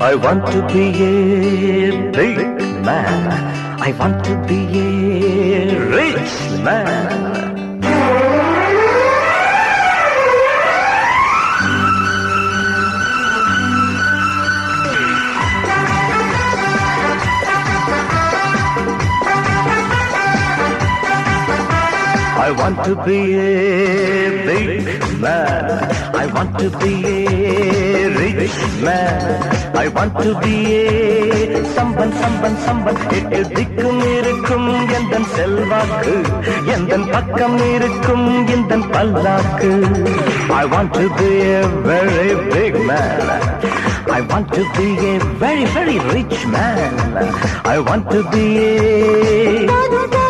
I want to be a big man. I want to be a rich man. I want to be a big man. I want to be a rich man. I want to be a someone. எட்டு திக்கும் இருக்கும் எந்தன் செல்வாக்கு, எந்தன் பக்கம் இருக்கும் எந்தன் பல்லாக்கு. I want to be a very big man. I want to be a very rich man. I want to be a